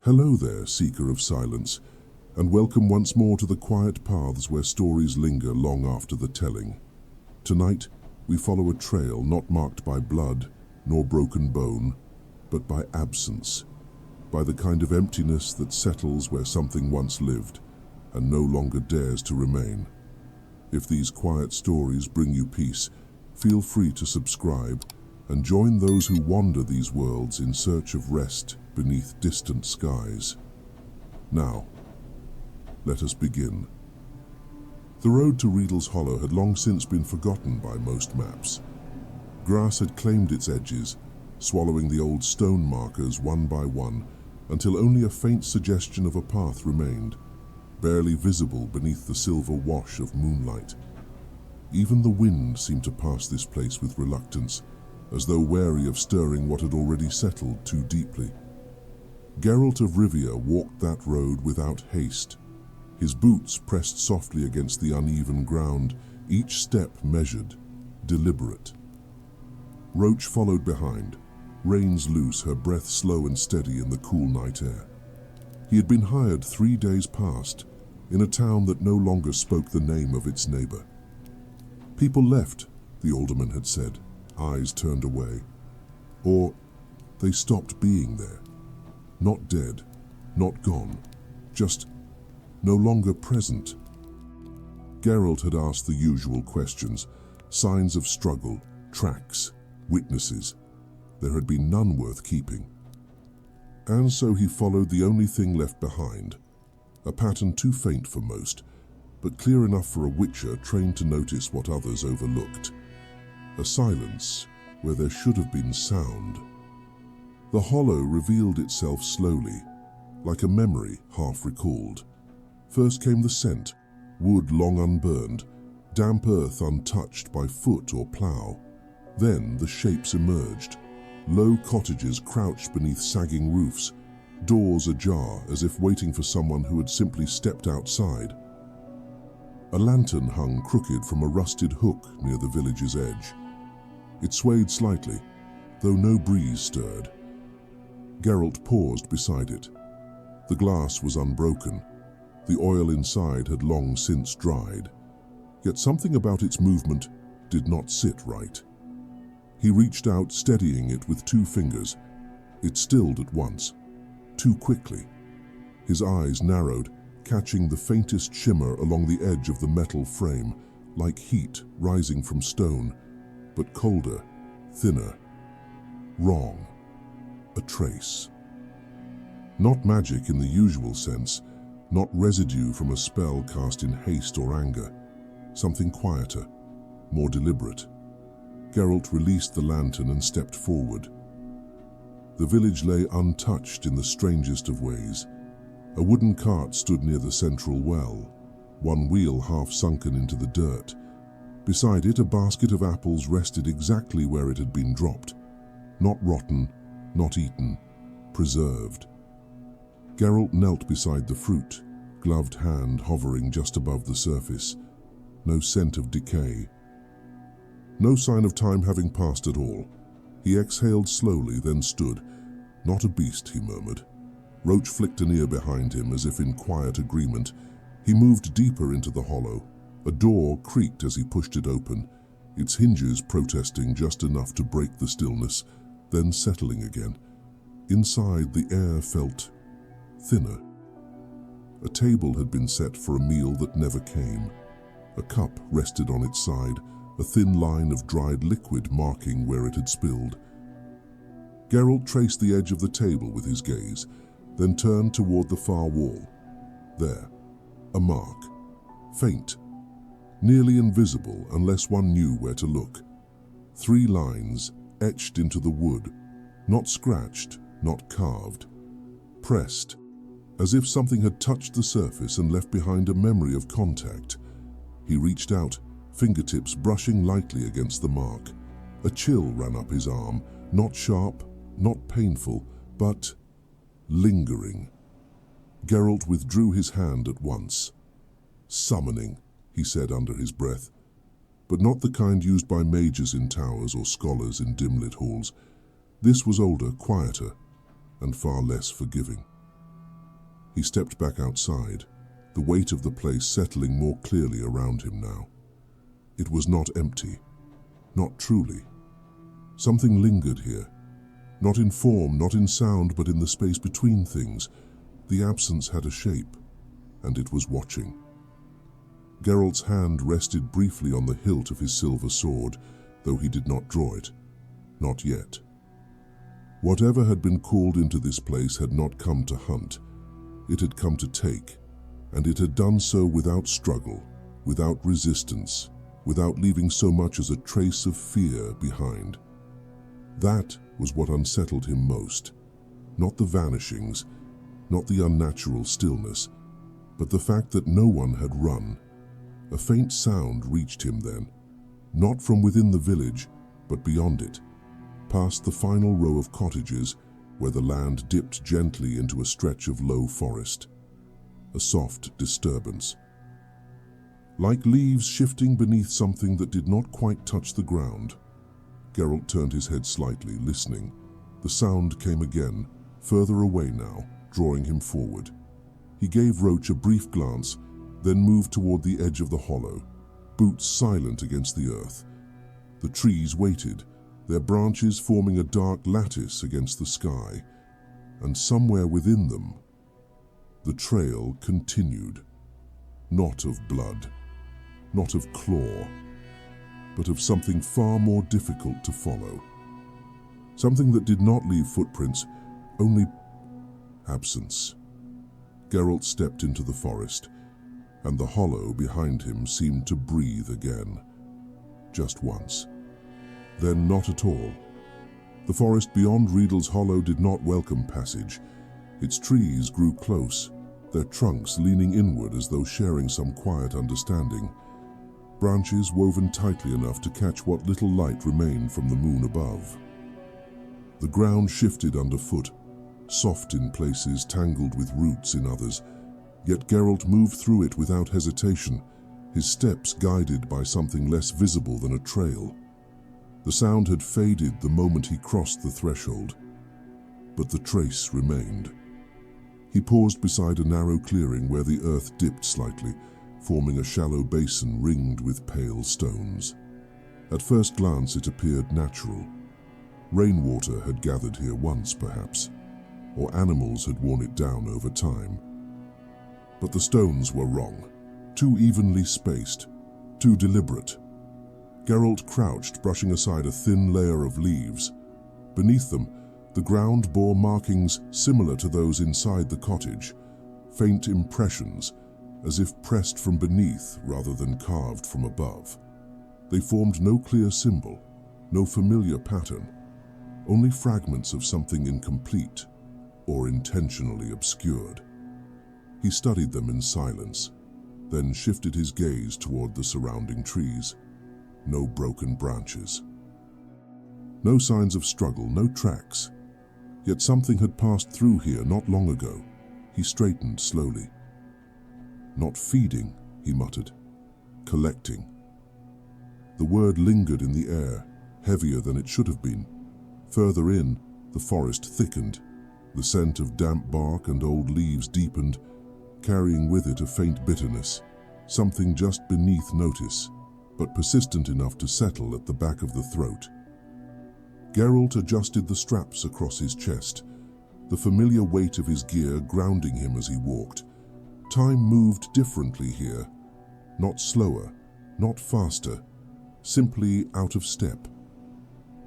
Hello there, seeker of silence, and welcome once more to the quiet paths where stories linger long after the telling. Tonight, we follow a trail not marked by blood nor broken bone, but by absence, by the kind of emptiness that settles where something once lived and no longer dares to remain. If these quiet stories bring you peace, feel free to subscribe and join those who wander these worlds in search of rest beneath distant skies. Now, let us begin. The road to Riedel's Hollow had long since been forgotten by most maps. Grass had claimed its edges, swallowing the old stone markers one by one, until only a faint suggestion of a path remained, barely visible beneath the silver wash of moonlight. Even the wind seemed to pass this place with reluctance, as though wary of stirring what had already settled too deeply. Geralt of Rivia walked that road without haste, his boots pressed softly against the uneven ground, each step measured, deliberate. Roach followed behind, reins loose, her breath slow and steady in the cool night air. He had been hired 3 days past, in a town that no longer spoke the name of its neighbor. People left, the alderman had said, eyes turned away. Or they stopped being there. Not dead, not gone, just no longer present. Geralt had asked the usual questions, signs of struggle, tracks, witnesses. There had been none worth keeping. And so he followed the only thing left behind, a pattern too faint for most, but clear enough for a witcher trained to notice what others overlooked. A silence where there should have been sound. The hollow revealed itself slowly, like a memory half recalled. First came the scent, wood long unburned, damp earth untouched by foot or plough. Then the shapes emerged, low cottages crouched beneath sagging roofs, doors ajar as if waiting for someone who had simply stepped outside. A lantern hung crooked from a rusted hook near the village's edge. It swayed slightly, though no breeze stirred. Geralt paused beside it. The glass was unbroken. The oil inside had long since dried. Yet something about its movement did not sit right. He reached out, steadying it with 2 fingers. It stilled at once, too quickly. His eyes narrowed, catching the faintest shimmer along the edge of the metal frame, like heat rising from stone, but colder, thinner. Wrong. A trace. Not magic in the usual sense, not residue from a spell cast in haste or anger. Something quieter, more deliberate. Geralt released the lantern and stepped forward. The village lay untouched in the strangest of ways. A wooden cart stood near the central well, one wheel half sunken into the dirt. Beside it, a basket of apples rested exactly where it had been dropped. Not rotten, not eaten, preserved. Geralt knelt beside the fruit, gloved hand hovering just above the surface. No scent of decay. No sign of time having passed at all. He exhaled slowly, then stood. Not a beast, he murmured. Roach flicked an ear behind him as if in quiet agreement. He moved deeper into the hollow. A door creaked as he pushed it open, its hinges protesting just enough to break the stillness, then settling again. Inside, the air felt thinner. A table had been set for a meal that never came. A cup rested on its side, a thin line of dried liquid marking where it had spilled. Geralt traced the edge of the table with his gaze, then turned toward the far wall. There, a mark, faint, nearly invisible unless one knew where to look. 3 lines etched into the wood, not scratched, not carved, pressed, as if something had touched the surface and left behind a memory of contact. He reached out, fingertips brushing lightly against the mark. A chill ran up his arm, not sharp, not painful, but lingering. Geralt withdrew his hand at once. Summoning, he said under his breath, but not the kind used by mages in towers or scholars in dim-lit halls. This was older, quieter, and far less forgiving. He stepped back outside, the weight of the place settling more clearly around him now. It was not empty, not truly. Something lingered here, not in form, not in sound, but in the space between things. The absence had a shape, and it was watching. Geralt's hand rested briefly on the hilt of his silver sword, though he did not draw it. Not yet. Whatever had been called into this place had not come to hunt. It had come to take, and it had done so without struggle, without resistance, without leaving so much as a trace of fear behind. That was what unsettled him most. Not the vanishings, not the unnatural stillness, but the fact that no one had run. A faint sound reached him then, not from within the village, but beyond it, past the final row of cottages where the land dipped gently into a stretch of low forest. A soft disturbance. Like leaves shifting beneath something that did not quite touch the ground. Geralt turned his head slightly, listening. The sound came again, further away now, drawing him forward. He gave Roach a brief glance, then moved toward the edge of the hollow, boots silent against the earth. The trees waited, their branches forming a dark lattice against the sky, and somewhere within them, the trail continued. Not of blood, not of claw, but of something far more difficult to follow. Something that did not leave footprints, only absence. Geralt stepped into the forest, and the hollow behind him seemed to breathe again. Just once. Then not at all. The forest beyond Riedel's Hollow did not welcome passage. Its trees grew close, their trunks leaning inward as though sharing some quiet understanding. Branches woven tightly enough to catch what little light remained from the moon above. The ground shifted underfoot, soft in places, tangled with roots in others. Yet Geralt moved through it without hesitation, his steps guided by something less visible than a trail. The sound had faded the moment he crossed the threshold, but the trace remained. He paused beside a narrow clearing where the earth dipped slightly, forming a shallow basin ringed with pale stones. At first glance it appeared natural. Rainwater had gathered here once, perhaps, or animals had worn it down over time. But the stones were wrong, too evenly spaced, too deliberate. Geralt crouched, brushing aside a thin layer of leaves. Beneath them, the ground bore markings similar to those inside the cottage, faint impressions, as if pressed from beneath rather than carved from above. They formed no clear symbol, no familiar pattern, only fragments of something incomplete or intentionally obscured. He studied them in silence, then shifted his gaze toward the surrounding trees. No broken branches. No signs of struggle, no tracks. Yet something had passed through here not long ago. He straightened slowly. Not feeding, he muttered. Collecting. The word lingered in the air, heavier than it should have been. Further in, the forest thickened. The scent of damp bark and old leaves deepened, carrying with it a faint bitterness, something just beneath notice, but persistent enough to settle at the back of the throat. Geralt adjusted the straps across his chest, the familiar weight of his gear grounding him as he walked. Time moved differently here, not slower, not faster, simply out of step.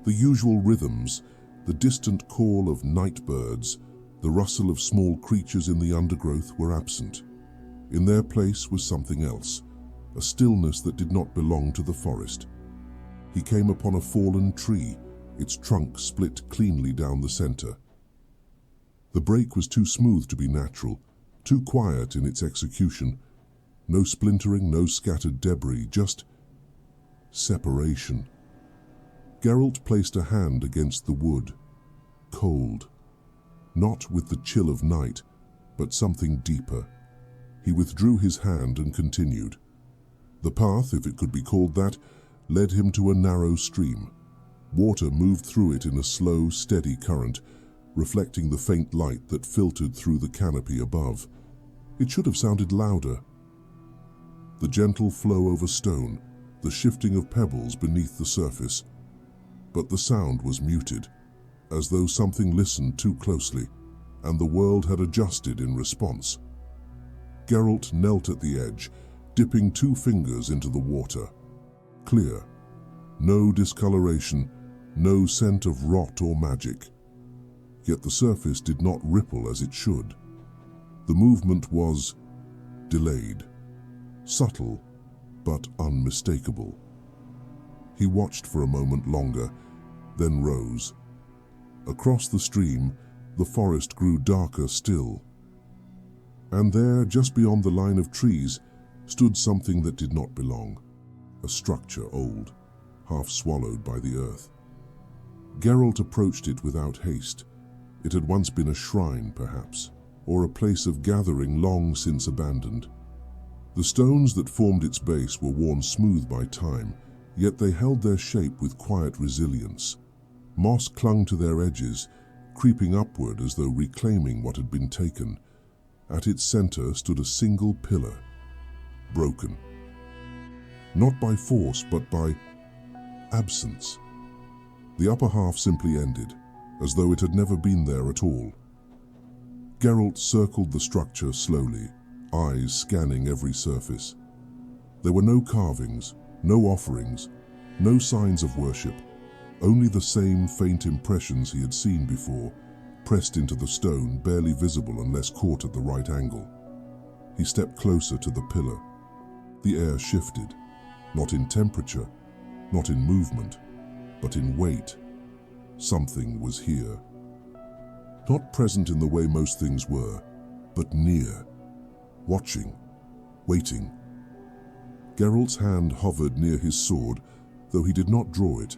The usual rhythms, the distant call of night birds, the rustle of small creatures in the undergrowth were absent. In their place was something else, a stillness that did not belong to the forest. He came upon a fallen tree, its trunk split cleanly down the center. The break was too smooth to be natural, too quiet in its execution. No splintering, no scattered debris, just separation. Geralt placed a hand against the wood, cold. Not with the chill of night, but something deeper. He withdrew his hand and continued. The path, if it could be called that, led him to a narrow stream. Water moved through it in a slow, steady current, reflecting the faint light that filtered through the canopy above. It should have sounded louder. The gentle flow over stone, the shifting of pebbles beneath the surface. But the sound was muted, as though something listened too closely, and the world had adjusted in response. Geralt knelt at the edge, dipping 2 fingers into the water. Clear. No discoloration, no scent of rot or magic. Yet the surface did not ripple as it should. The movement was delayed, subtle, but unmistakable. He watched for a moment longer, then rose. Across the stream, the forest grew darker still. And there, just beyond the line of trees, stood something that did not belong. A structure old, half swallowed by the earth. Geralt approached it without haste. It had once been a shrine, perhaps, or a place of gathering long since abandoned. The stones that formed its base were worn smooth by time, yet they held their shape with quiet resilience. Moss clung to their edges, creeping upward as though reclaiming what had been taken. At its center stood a single pillar, broken. Not by force, but by absence. The upper half simply ended, as though it had never been there at all. Geralt circled the structure slowly, eyes scanning every surface. There were no carvings, no offerings, no signs of worship, only the same faint impressions he had seen before, pressed into the stone, barely visible unless caught at the right angle. He stepped closer to the pillar. The air shifted, not in temperature, not in movement, but in weight. Something was here. Not present in the way most things were, but near, watching, waiting. Geralt's hand hovered near his sword, though he did not draw it.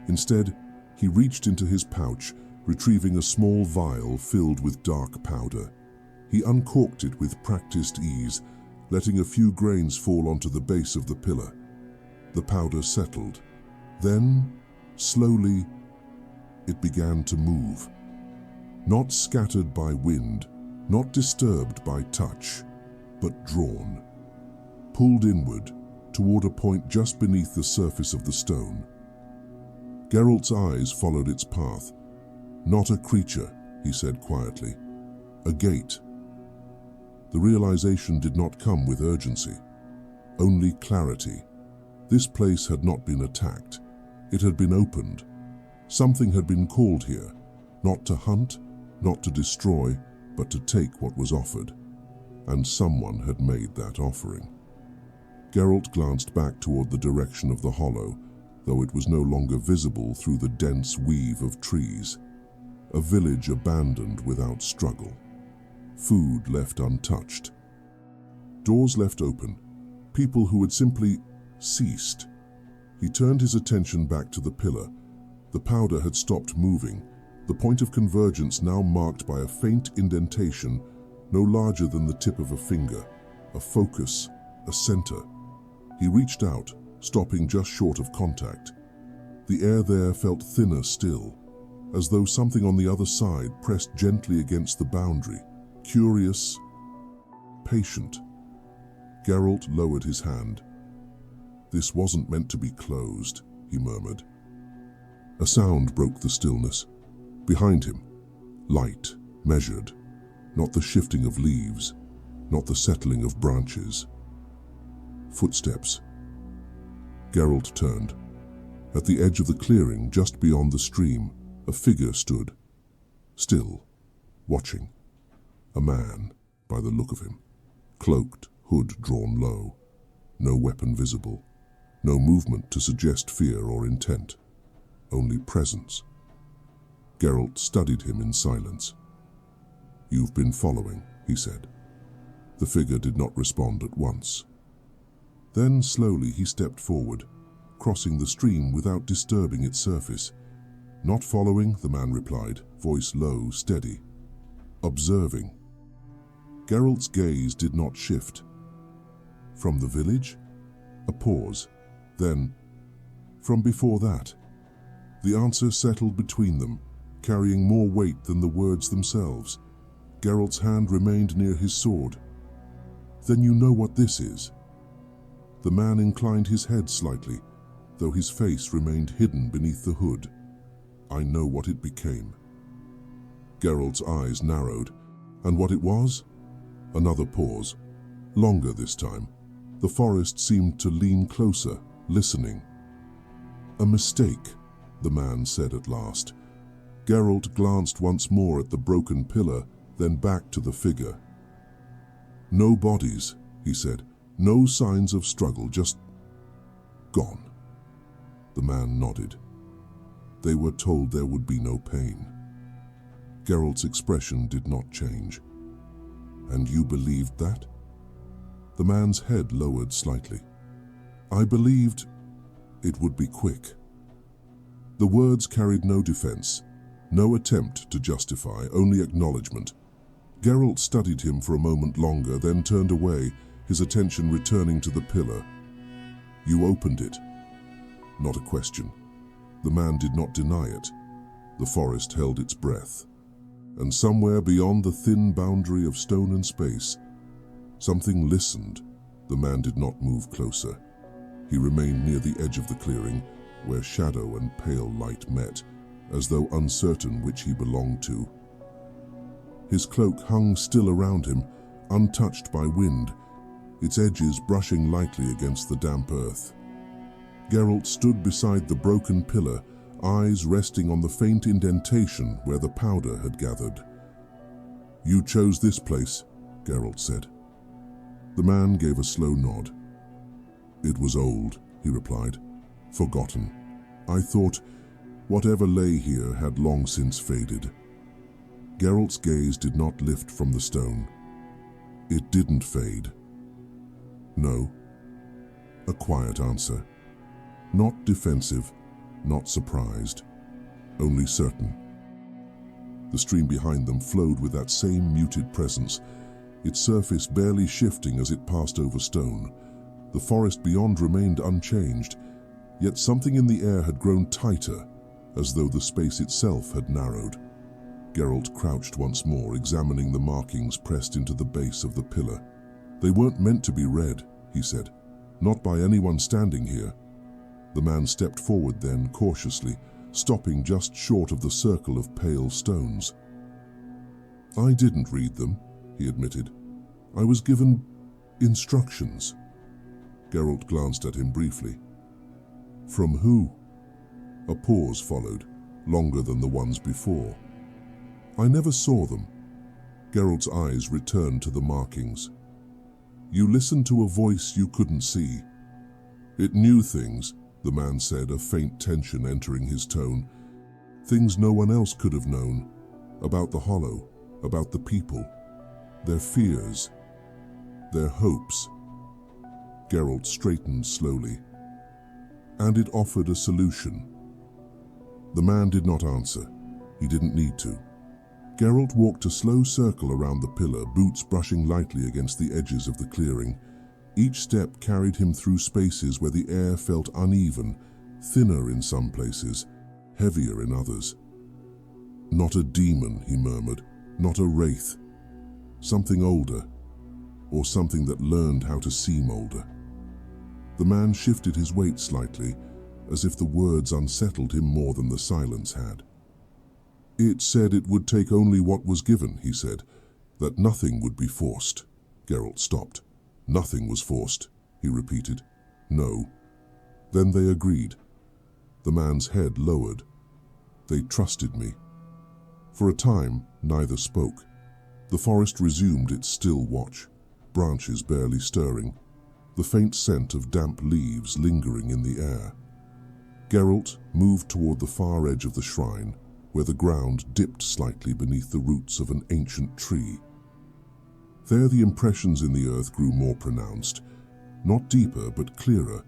Instead, he reached into his pouch, retrieving a small vial filled with dark powder. He uncorked it with practiced ease, letting a few grains fall onto the base of the pillar. The powder settled. Then, slowly, it began to move. Not scattered by wind, not disturbed by touch, but drawn. Pulled inward, toward a point just beneath the surface of the stone. Geralt's eyes followed its path. Not a creature, he said quietly. A gate. The realization did not come with urgency, only clarity. This place had not been attacked. It had been opened. Something had been called here, not to hunt, not to destroy, but to take what was offered. And someone had made that offering. Geralt glanced back toward the direction of the hollow, though it was no longer visible through the dense weave of trees. A village abandoned without struggle. Food left untouched. Doors left open. People who had simply ceased. He turned his attention back to the pillar. The powder had stopped moving, the point of convergence now marked by a faint indentation no larger than the tip of a finger, a focus, a center. He reached out, stopping just short of contact. The air there felt thinner still, as though something on the other side pressed gently against the boundary, curious, patient. Geralt lowered his hand. This wasn't meant to be closed, he murmured. A sound broke the stillness. Behind him, light, measured, not the shifting of leaves, not the settling of branches. Footsteps. Geralt turned. At the edge of the clearing, just beyond the stream, a figure stood, still, watching. A man, by the look of him, cloaked, hood drawn low, no weapon visible, no movement to suggest fear or intent, only presence. Geralt studied him in silence. "You've been following," he said. The figure did not respond at once. Then slowly he stepped forward, crossing the stream without disturbing its surface. "Not following," the man replied, voice low, steady. "Observing." Geralt's gaze did not shift. "From the village?" A pause. Then, "From before that?" The answer settled between them, carrying more weight than the words themselves. Geralt's hand remained near his sword. Then you know what this is." The man inclined his head slightly, though his face remained hidden beneath the hood. "I know what it became." Geralt's eyes narrowed. And what it was? Another pause. Longer this time. The forest seemed to lean closer, listening. "A mistake," the man said at last. Geralt glanced once more at the broken pillar, then back to the figure. "No bodies," he said. "No signs of struggle, just gone." The man nodded. They were told there would be no pain. Geralt's expression did not change. "And you believed that?" The man's head lowered slightly. "I believed it would be quick." The words carried no defense, no attempt to justify, only acknowledgement. Geralt studied him for a moment longer, then turned away, his attention returning to the pillar. "You opened it." Not a question. The man did not deny it. The forest held its breath. And somewhere beyond the thin boundary of stone and space, something listened. The man did not move closer. He remained near the edge of the clearing, where shadow and pale light met, as though uncertain which he belonged to. His cloak hung still around him, untouched by wind, its edges brushing lightly against the damp earth. Geralt stood beside the broken pillar, eyes resting on the faint indentation where the powder had gathered. "You chose this place," Geralt said. The man gave a slow nod. "It was old," he replied. "Forgotten. I thought whatever lay here had long since faded." Geralt's gaze did not lift from the stone. "It didn't fade." "No." A quiet answer. Not defensive, not surprised, only certain. The stream behind them flowed with that same muted presence, its surface barely shifting as it passed over stone. The forest beyond remained unchanged, yet something in the air had grown tighter, as though the space itself had narrowed. Geralt crouched once more, examining the markings pressed into the base of the pillar. "They weren't meant to be read," he said. "Not by anyone standing here." The man stepped forward then, cautiously, stopping just short of the circle of pale stones. "I didn't read them," he admitted. "I was given instructions." Geralt glanced at him briefly. "From who?" A pause followed, longer than the ones before. "I never saw them." Geralt's eyes returned to the markings. "You listened to a voice you couldn't see." "It knew things," the man said, a faint tension entering his tone. "Things no one else could have known. About the Hollow, about the people. Their fears. Their hopes." Geralt straightened slowly. "And it offered a solution." The man did not answer. He didn't need to. Geralt walked a slow circle around the pillar, boots brushing lightly against the edges of the clearing. Each step carried him through spaces where the air felt uneven, thinner in some places, heavier in others. "Not a demon," he murmured, "not a wraith. Something older, or something that learned how to seem older." The man shifted his weight slightly, as if the words unsettled him more than the silence had. "It said it would take only what was given," he said, "that nothing would be forced." Geralt stopped. "Nothing was forced," he repeated. "No." Then they agreed. The man's head lowered. "They trusted me." For a time, neither spoke. The forest resumed its still watch, branches barely stirring, the faint scent of damp leaves lingering in the air. Geralt moved toward the far edge of the shrine, where the ground dipped slightly beneath the roots of an ancient tree. There the impressions in the earth grew more pronounced, not deeper but clearer,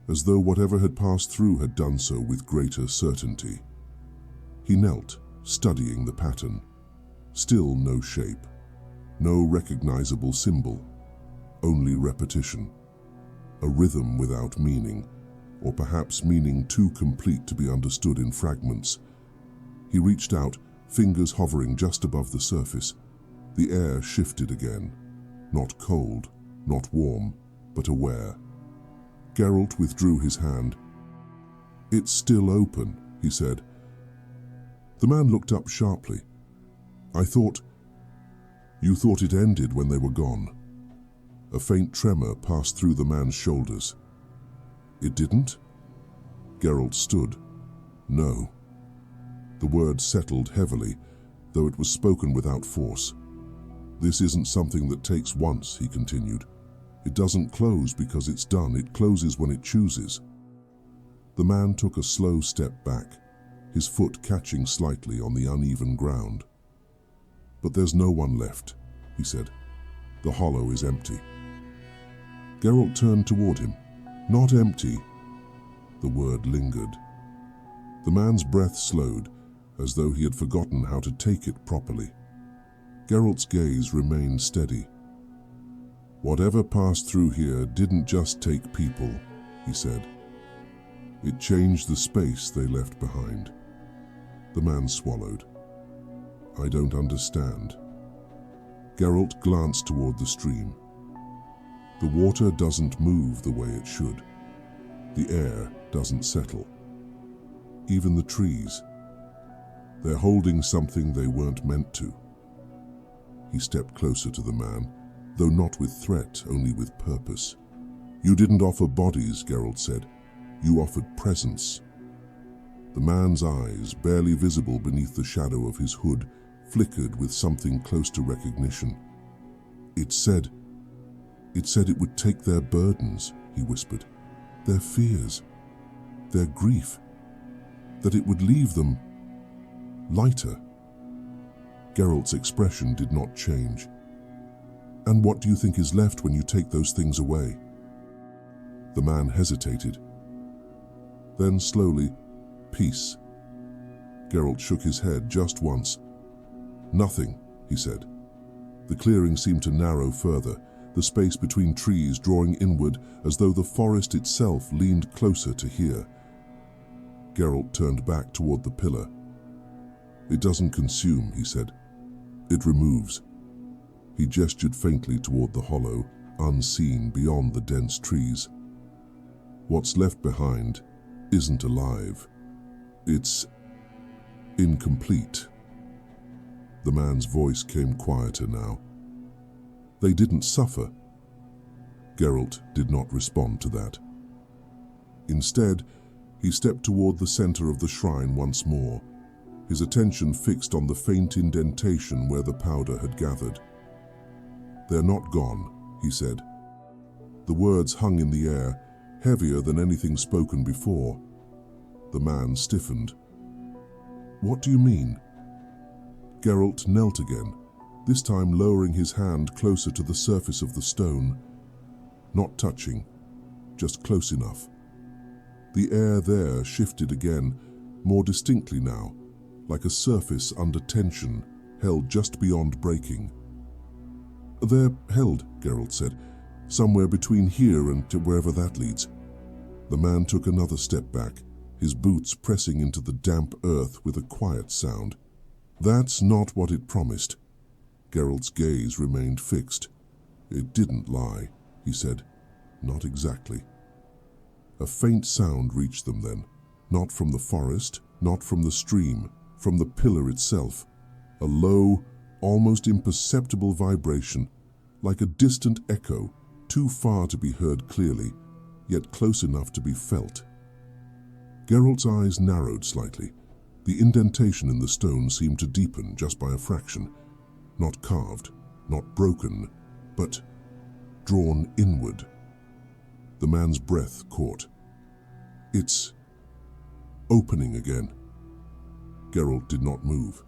as though whatever had passed through had done so with greater certainty. He knelt, studying the pattern. Still no shape, no recognizable symbol, only repetition. A rhythm without meaning, or perhaps meaning too complete to be understood in fragments. He reached out, fingers hovering just above the surface. The air shifted again, not cold, not warm, but aware. Geralt withdrew his hand. "It's still open," he said. The man looked up sharply. You thought it ended when they were gone." A faint tremor passed through the man's shoulders. "It didn't?" Geralt stood. "No." The word settled heavily, though it was spoken without force. "This isn't something that takes once," he continued. "It doesn't close because it's done, it closes when it chooses." The man took a slow step back, his foot catching slightly on the uneven ground. "But there's no one left," he said. "The hollow is empty." Geralt turned toward him. "Not empty." The word lingered. The man's breath slowed, as though he had forgotten how to take it properly. Geralt's gaze remained steady. "Whatever passed through here didn't just take people," he said. "It changed the space they left behind." The man swallowed. "I don't understand." Geralt glanced toward the stream. "The water doesn't move the way it should. The air doesn't settle. Even the trees. They're holding something they weren't meant to." He stepped closer to the man, though not with threat, only with purpose. "You didn't offer bodies," Geralt said. "You offered presence." The man's eyes, barely visible beneath the shadow of his hood, flickered with something close to recognition. It said it would take their burdens," he whispered, "their fears, their grief, that it would leave them lighter." Geralt's expression did not change. "And what do you think is left when you take those things away?" The man hesitated. Then slowly, "Peace." Geralt shook his head just once. "Nothing," he said. The clearing seemed to narrow further, the space between trees drawing inward as though the forest itself leaned closer to hear. Geralt turned back toward the pillar. "It doesn't consume," he said. "It removes." He gestured faintly toward the hollow, unseen beyond the dense trees. "What's left behind isn't alive. It's incomplete." The man's voice came quieter now. "They didn't suffer." Geralt did not respond to that. Instead, he stepped toward the center of the shrine once more, his attention fixed on the faint indentation where the powder had gathered. "They're not gone," he said. The words hung in the air, heavier than anything spoken before. The man stiffened. "What do you mean?" Geralt knelt again, this time lowering his hand closer to the surface of the stone. Not touching, just close enough. The air there shifted again, more distinctly now, like a surface under tension, held just beyond breaking. "They're held," Geralt said, "somewhere between here and to wherever that leads." The man took another step back, his boots pressing into the damp earth with a quiet sound. "That's not what it promised." Geralt's gaze remained fixed. "It didn't lie," he said. "Not exactly." A faint sound reached them then, not from the forest, not from the stream, from the pillar itself. A low, almost imperceptible vibration, like a distant echo, too far to be heard clearly, yet close enough to be felt. Geralt's eyes narrowed slightly. The indentation in the stone seemed to deepen just by a fraction, not carved, not broken, but drawn inward. The man's breath caught. "It's opening again." Geralt did not move.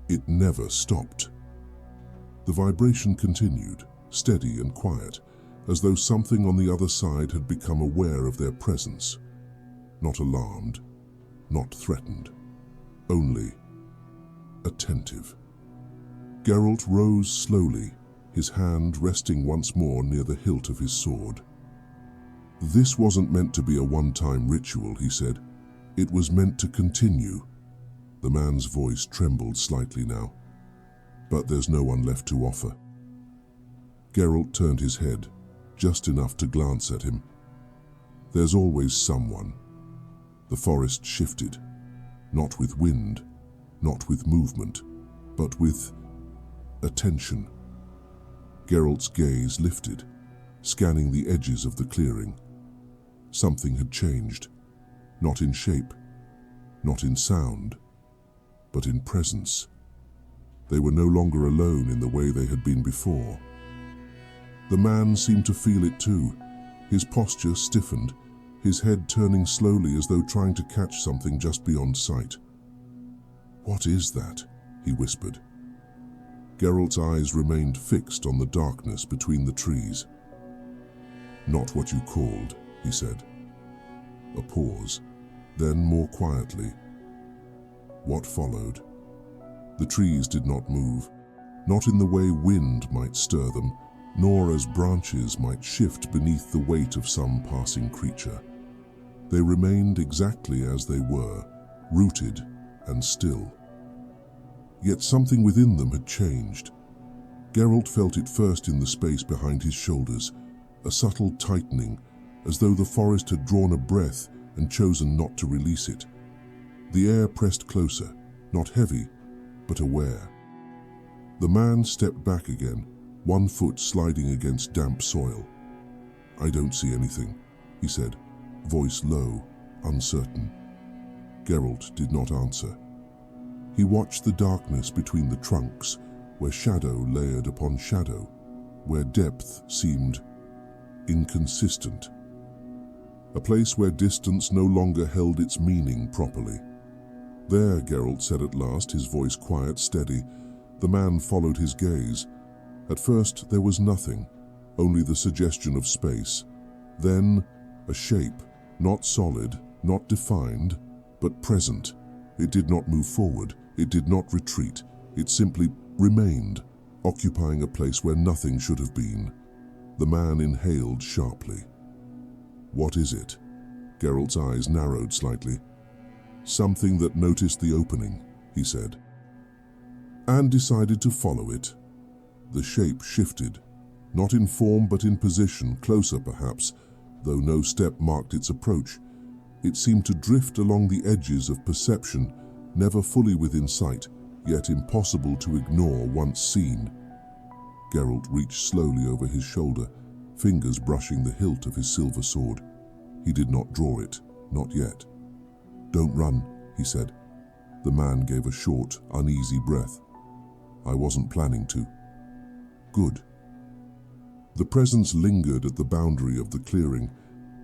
It never stopped. The vibration continued, steady and quiet, as though something on the other side had become aware of their presence. Not alarmed, not threatened, only attentive. Geralt rose slowly, his hand resting once more near the hilt of his sword. "This wasn't meant to be a one-time ritual," he said. "It was meant to continue." The man's voice trembled slightly now. "But there's no one left to offer." Geralt turned his head, just enough to glance at him. There's always someone. The forest shifted, not with wind, not with movement, but with attention. Geralt's gaze lifted, scanning the edges of the clearing. Something had changed, not in shape, not in sound, but in presence. They were no longer alone in the way they had been before. The man seemed to feel it too. His posture stiffened, his head turning slowly as though trying to catch something just beyond sight. "What is that?" he whispered. Geralt's eyes remained fixed on the darkness between the trees. "Not what you called," he said. A pause, then more quietly. What followed? The trees did not move, not in the way wind might stir them, nor as branches might shift beneath the weight of some passing creature. They remained exactly as they were, rooted and still. Yet something within them had changed. Geralt felt it first in the space behind his shoulders, a subtle tightening, as though the forest had drawn a breath and chosen not to release it. The air pressed closer, not heavy, but aware. The man stepped back again, one foot sliding against damp soil. "I don't see anything," he said, voice low, uncertain. Geralt did not answer. He watched the darkness between the trunks, where shadow layered upon shadow, where depth seemed inconsistent. A place where distance no longer held its meaning properly. "There," Geralt said at last, his voice quiet, steady. The man followed his gaze. At first there was nothing, only the suggestion of space. Then a shape, not solid, not defined, but present. It did not move forward, it did not retreat, it simply remained, occupying a place where nothing should have been. The man inhaled sharply. "What is it?" Geralt's eyes narrowed slightly. "Something that noticed the opening," he said, and decided to follow it. The shape shifted, not in form but in position, closer perhaps, though no step marked its approach. It seemed to drift along the edges of perception, never fully within sight, yet impossible to ignore once seen. Geralt reached slowly over his shoulder, fingers brushing the hilt of his silver sword. He did not draw it, not yet. "Don't run," he said. The man gave a short, uneasy breath. "I wasn't planning to." "Good." The presence lingered at the boundary of the clearing,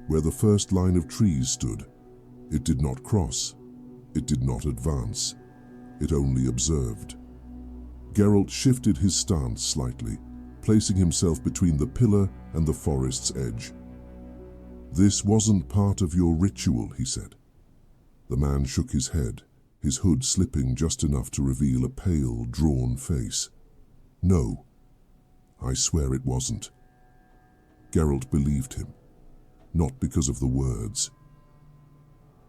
where the first line of trees stood. It did not cross. It did not advance. It only observed. Geralt shifted his stance slightly, placing himself between the pillar and the forest's edge. "This wasn't part of your ritual," he said. The man shook his head, his hood slipping just enough to reveal a pale, drawn face. "No, I swear it wasn't." Geralt believed him, not because of the words,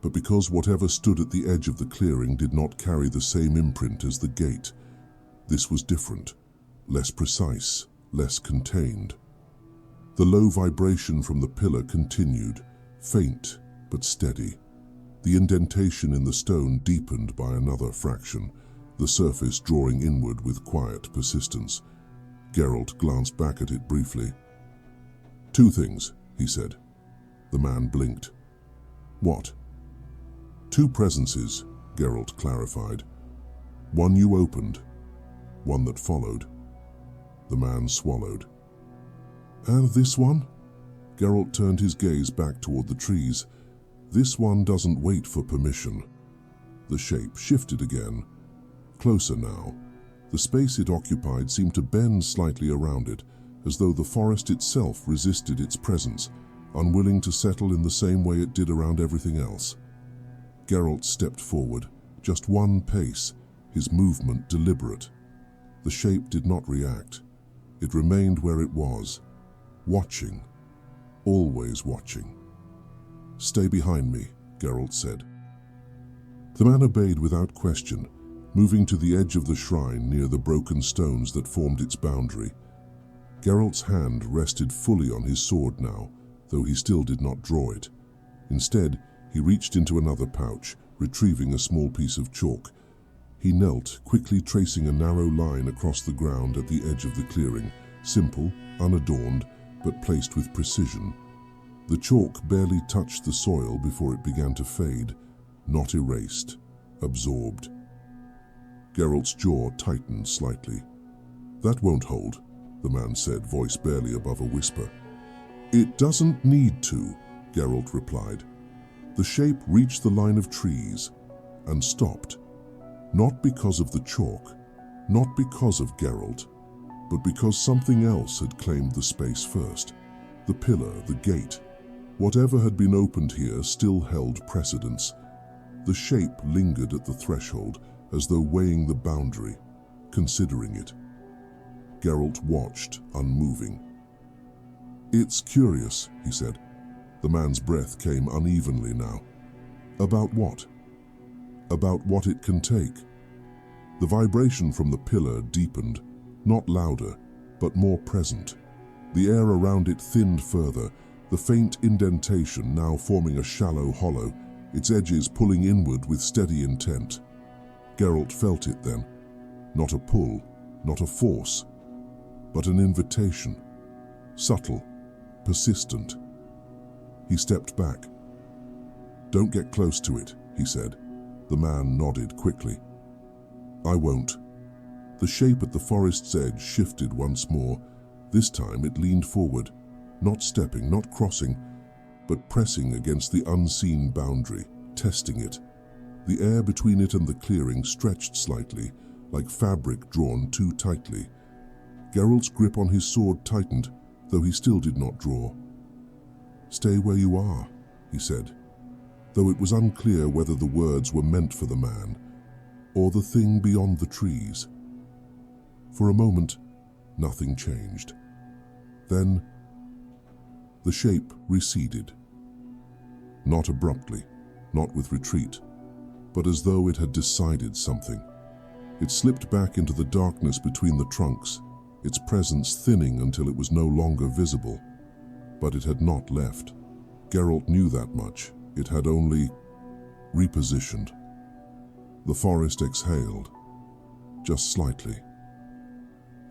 but because whatever stood at the edge of the clearing did not carry the same imprint as the gate. This was different, less precise, less contained. The low vibration from the pillar continued, faint but steady. The indentation in the stone deepened by another fraction, the surface drawing inward with quiet persistence. Geralt glanced back at it briefly. "Two things," he said. The man blinked. "What?" "Two presences," Geralt clarified. "One you opened, one that followed." The man swallowed. "And this one?" Geralt turned his gaze back toward the trees. "This one doesn't wait for permission." The shape shifted again, closer now. The space it occupied seemed to bend slightly around it, as though the forest itself resisted its presence, unwilling to settle in the same way it did around everything else. Geralt stepped forward, just one pace, his movement deliberate. The shape did not react. It remained where it was, watching, always watching. "Stay behind me," Geralt said. The man obeyed without question, moving to the edge of the shrine near the broken stones that formed its boundary. Geralt's hand rested fully on his sword now, though he still did not draw it. Instead, he reached into another pouch, retrieving a small piece of chalk. He knelt, quickly tracing a narrow line across the ground at the edge of the clearing, simple, unadorned, but placed with precision. The chalk barely touched the soil before it began to fade, not erased, absorbed. Geralt's jaw tightened slightly. "That won't hold," the man said, voice barely above a whisper. "It doesn't need to," Geralt replied. The shape reached the line of trees and stopped. Not because of the chalk, not because of Geralt, but because something else had claimed the space first. The pillar, the gate, whatever had been opened here still held precedence. The shape lingered at the threshold, as though weighing the boundary, considering it. Geralt watched, unmoving. "It's curious," he said. The man's breath came unevenly now. "About what?" "About what it can take." The vibration from the pillar deepened, not louder, but more present. The air around it thinned further, the faint indentation now forming a shallow hollow, its edges pulling inward with steady intent. Geralt felt it then. Not a pull, not a force, but an invitation. Subtle, persistent. He stepped back. "Don't get close to it," he said. The man nodded quickly. "I won't." The shape at the forest's edge shifted once more. This time it leaned forward, not stepping, not crossing, but pressing against the unseen boundary, testing it. The air between it and the clearing stretched slightly, like fabric drawn too tightly. Geralt's grip on his sword tightened, though he still did not draw. "Stay where you are," he said, though it was unclear whether the words were meant for the man or the thing beyond the trees. For a moment, nothing changed. Then, the shape receded. Not abruptly, not with retreat, but as though it had decided something. It slipped back into the darkness between the trunks, its presence thinning until it was no longer visible. But it had not left. Geralt knew that much. It had only repositioned. The forest exhaled, just slightly.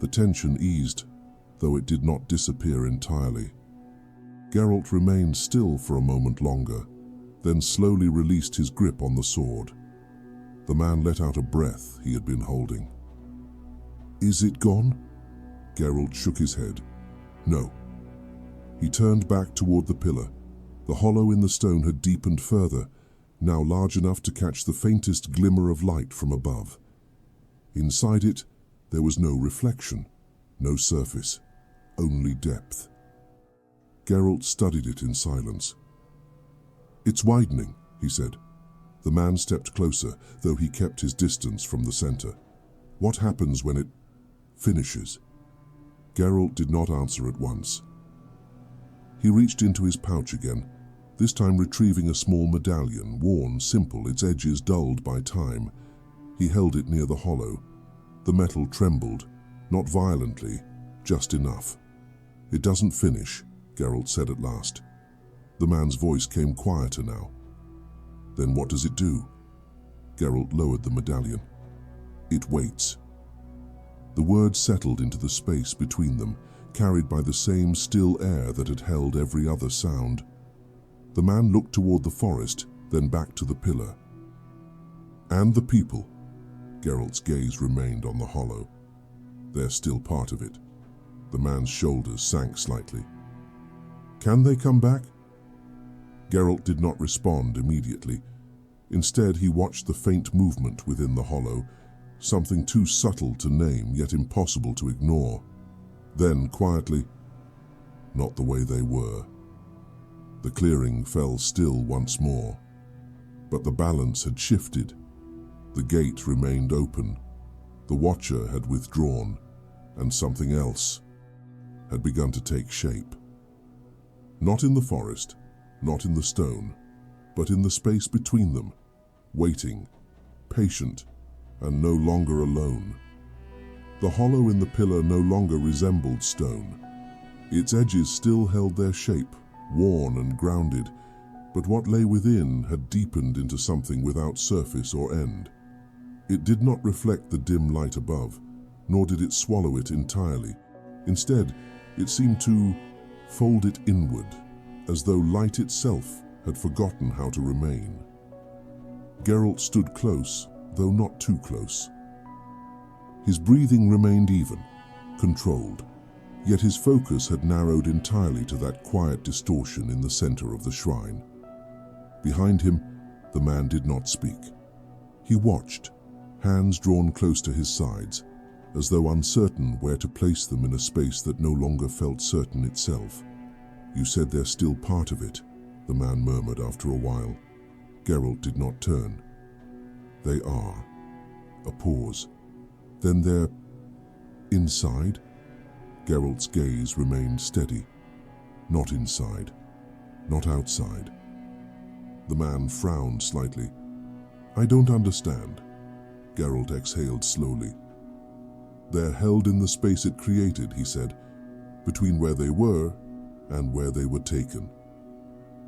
The tension eased, though it did not disappear entirely. Geralt remained still for a moment longer, then slowly released his grip on the sword. The man let out a breath he had been holding. "Is it gone?" Geralt shook his head. "No." He turned back toward the pillar. The hollow in the stone had deepened further, now large enough to catch the faintest glimmer of light from above. Inside it, there was no reflection, no surface, only depth. Geralt studied it in silence. "It's widening," he said. The man stepped closer, though he kept his distance from the center. "What happens when it finishes?" Geralt did not answer at once. He reached into his pouch again, this time retrieving a small medallion, worn, simple, its edges dulled by time. He held it near the hollow. The metal trembled, not violently, just enough. "It doesn't finish," Geralt said at last. The man's voice came quieter now. "Then what does it do?" Geralt lowered the medallion. "It waits." The words settled into the space between them, carried by the same still air that had held every other sound. The man looked toward the forest, then back to the pillar. "And the people." Geralt's gaze remained on the hollow. "They're still part of it." The man's shoulders sank slightly. "Can they come back?" Geralt did not respond immediately. Instead, he watched the faint movement within the hollow, something too subtle to name, yet impossible to ignore. Then, quietly, "Not the way they were." The clearing fell still once more, but the balance had shifted. The gate remained open. The Watcher had withdrawn, and something else had begun to take shape. Not in the forest, not in the stone, but in the space between them, waiting, patient, and no longer alone. The hollow in the pillar no longer resembled stone. Its edges still held their shape, worn and grounded, but what lay within had deepened into something without surface or end. It did not reflect the dim light above, nor did it swallow it entirely. Instead, it seemed to fold it inward, as though light itself had forgotten how to remain. Geralt stood close, though not too close. His breathing remained even, controlled, yet his focus had narrowed entirely to that quiet distortion in the center of the shrine. Behind him, the man did not speak. He watched, hands drawn close to his sides, as though uncertain where to place them in a space that no longer felt certain itself. "You said they're still part of it," the man murmured after a while. Geralt did not turn. "They are." A pause. "Then they're inside?" Geralt's gaze remained steady. "Not inside. Not outside." The man frowned slightly. "I don't understand." Geralt exhaled slowly. "They're held in the space it created," he said, "between where they were and where they were taken."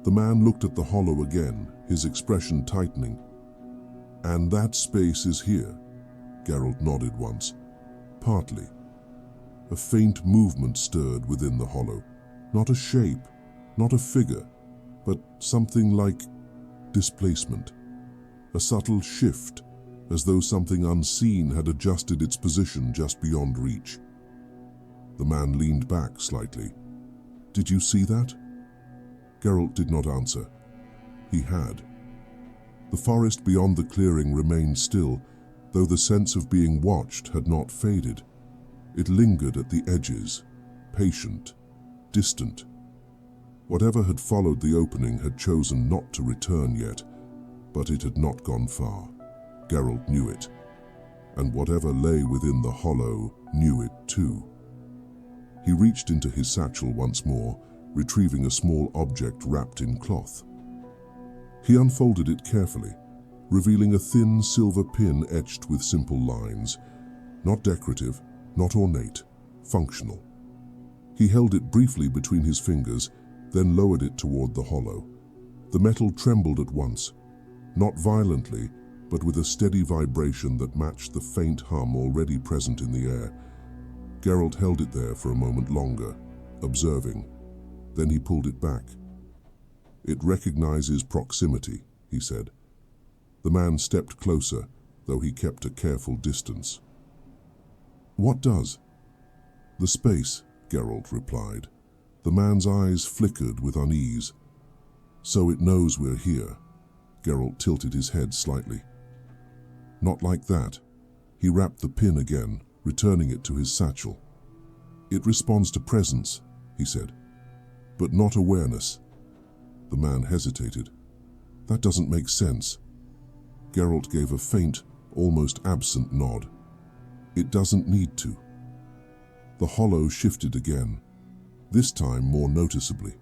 The man looked at the hollow again, his expression tightening. "And that space is here?" Geralt nodded once. "Partly." A faint movement stirred within the hollow. Not a shape, not a figure, but something like displacement. A subtle shift, as though something unseen had adjusted its position just beyond reach. The man leaned back slightly. "Did you see that?" Geralt did not answer. He had. The forest beyond the clearing remained still, though the sense of being watched had not faded. It lingered at the edges, patient, distant. Whatever had followed the opening had chosen not to return yet, but it had not gone far. Geralt knew it, and whatever lay within the hollow knew it too. He reached into his satchel once more, retrieving a small object wrapped in cloth. He unfolded it carefully, revealing a thin silver pin etched with simple lines, not decorative, not ornate, functional. He held it briefly between his fingers, then lowered it toward the hollow. The metal trembled at once, not violently, but with a steady vibration that matched the faint hum already present in the air. Geralt held it there for a moment longer, observing. Then he pulled it back. "It recognizes proximity," he said. The man stepped closer, though he kept a careful distance. "What does?" "The space," Geralt replied. The man's eyes flickered with unease. "So it knows we're here." Geralt tilted his head slightly. "Not like that." He wrapped the pin again, returning it to his satchel. "It responds to presence," he said, "but not awareness." The man hesitated. "That doesn't make sense." Geralt gave a faint, almost absent nod. "It doesn't need to." The hollow shifted again, this time more noticeably.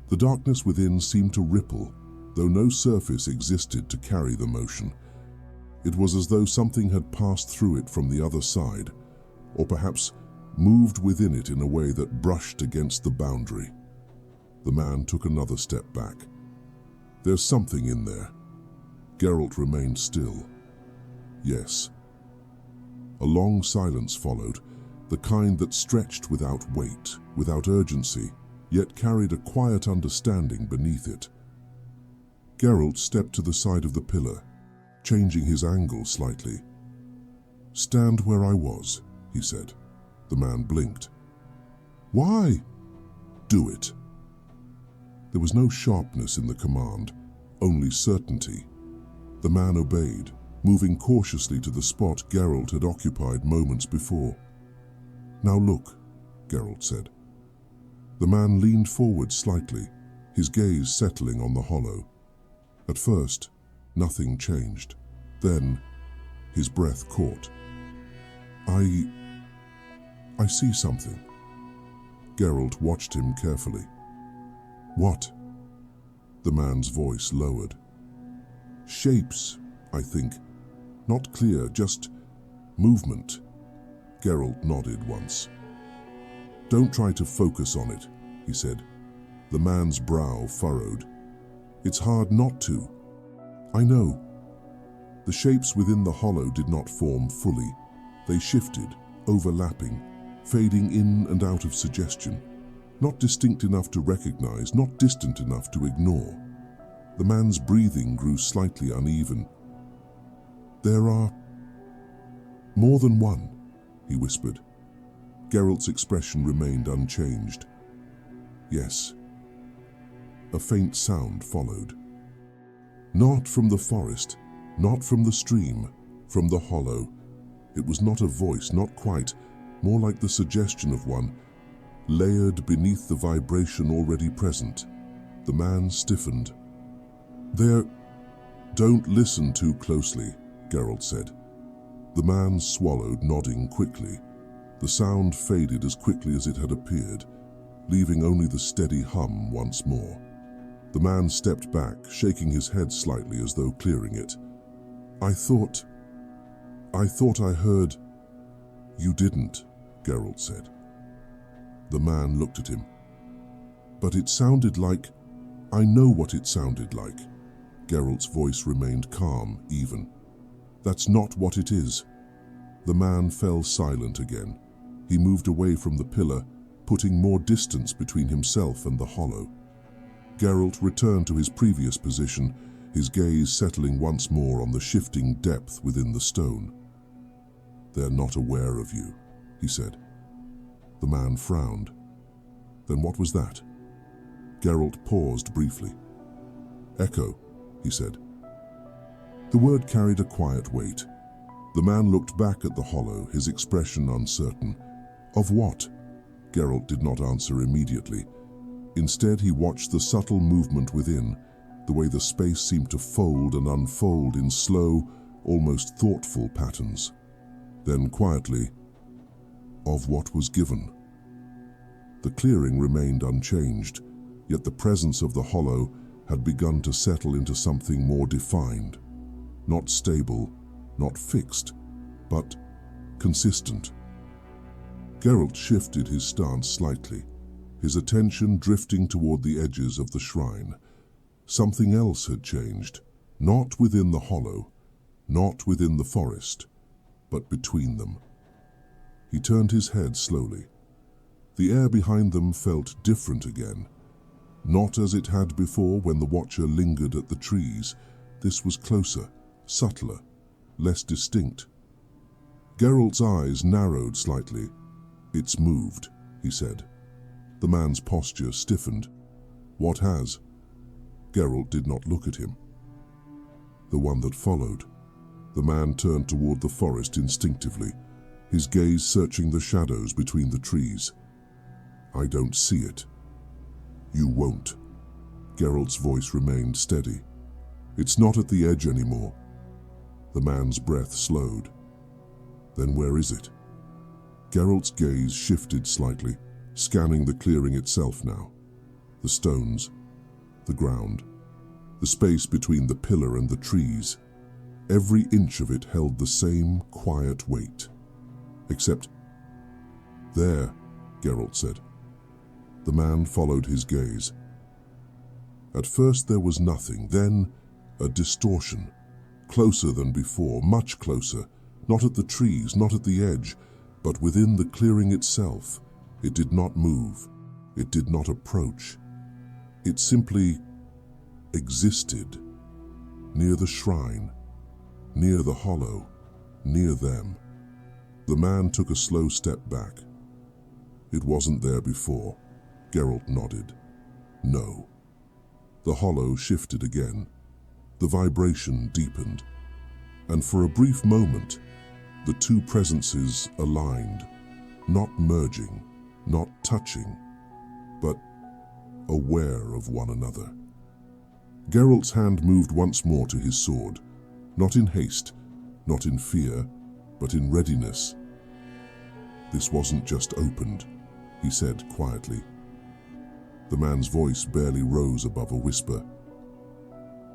The darkness within seemed to ripple, though no surface existed to carry the motion. It was as though something had passed through it from the other side, or perhaps moved within it in a way that brushed against the boundary. The man took another step back. "There's something in there." Geralt remained still. "Yes." A long silence followed, the kind that stretched without weight, without urgency, yet carried a quiet understanding beneath it. Geralt stepped to the side of the pillar, changing his angle slightly. "Stand where I was," he said. The man blinked. "Why?" "Do it." There was no sharpness in the command, only certainty. The man obeyed, moving cautiously to the spot Geralt had occupied moments before. "Now look," Geralt said. The man leaned forward slightly, his gaze settling on the hollow. At first, nothing changed. Then, his breath caught. I see something." Geralt watched him carefully. "What?" The man's voice lowered. "Shapes, I think. Not clear, just movement. Geralt nodded once. "Don't try to focus on it," he said. The man's brow furrowed. "It's hard not to. I know." The shapes within the hollow did not form fully. They shifted, overlapping, fading in and out of suggestion. Not distinct enough to recognize, not distant enough to ignore. The man's breathing grew slightly uneven. "There are more than one," he whispered. Geralt's expression remained unchanged. "Yes." A faint sound followed. Not from the forest, not from the stream, from the hollow. It was not a voice, not quite, more like the suggestion of one, layered beneath the vibration already present. The man stiffened. "There, don't listen too closely," Geralt said. The man swallowed, nodding quickly. The sound faded as quickly as it had appeared, leaving only the steady hum once more. The man stepped back, shaking his head slightly as though clearing it. I thought I heard." "You didn't," Geralt said. The man looked at him. "But it sounded like—" "I know what it sounded like." Geralt's voice remained calm, even. "That's not what it is." The man fell silent again. He moved away from the pillar, putting more distance between himself and the hollow. Geralt returned to his previous position, his gaze settling once more on the shifting depth within the stone. "They're not aware of you," he said. The man frowned. "Then what was that?" Geralt paused briefly. "Echo," he said. The word carried a quiet weight. The man looked back at the hollow, his expression uncertain. "Of what?" Geralt did not answer immediately. Instead, he watched the subtle movement within, the way the space seemed to fold and unfold in slow, almost thoughtful patterns. Then quietly, "Of what was given." The clearing remained unchanged, yet the presence of the hollow had begun to settle into something more defined. Not stable, not fixed, but consistent. Geralt shifted his stance slightly, his attention drifting toward the edges of the shrine. Something else had changed, not within the hollow, not within the forest, but between them. He turned his head slowly. The air behind them felt different again. Not as it had before when the Watcher lingered at the trees. This was closer, subtler, less distinct. Geralt's eyes narrowed slightly. "It's moved," he said. The man's posture stiffened. "What has?" Geralt did not look at him. "The one that followed." The man turned toward the forest instinctively, his gaze searching the shadows between the trees. "I don't see it." "You won't." Geralt's voice remained steady. "It's not at the edge anymore." The man's breath slowed. "Then where is it?" Geralt's gaze shifted slightly, scanning the clearing itself now. The stones, the ground, the space between the pillar and the trees. Every inch of it held the same quiet weight. Except, "There," Geralt said. The man followed his gaze. At first there was nothing, then a distortion. Closer than before, much closer. Not at the trees, not at the edge, but within the clearing itself. It did not move. It did not approach. It simply existed. Near the shrine, near the hollow, near them. The man took a slow step back. "It wasn't there before." Geralt nodded. "No." The hollow shifted again. The vibration deepened. And for a brief moment, the two presences aligned, not merging, not touching, but aware of one another. Geralt's hand moved once more to his sword, not in haste, not in fear, but in readiness. "This wasn't just opened," he said quietly. The man's voice barely rose above a whisper.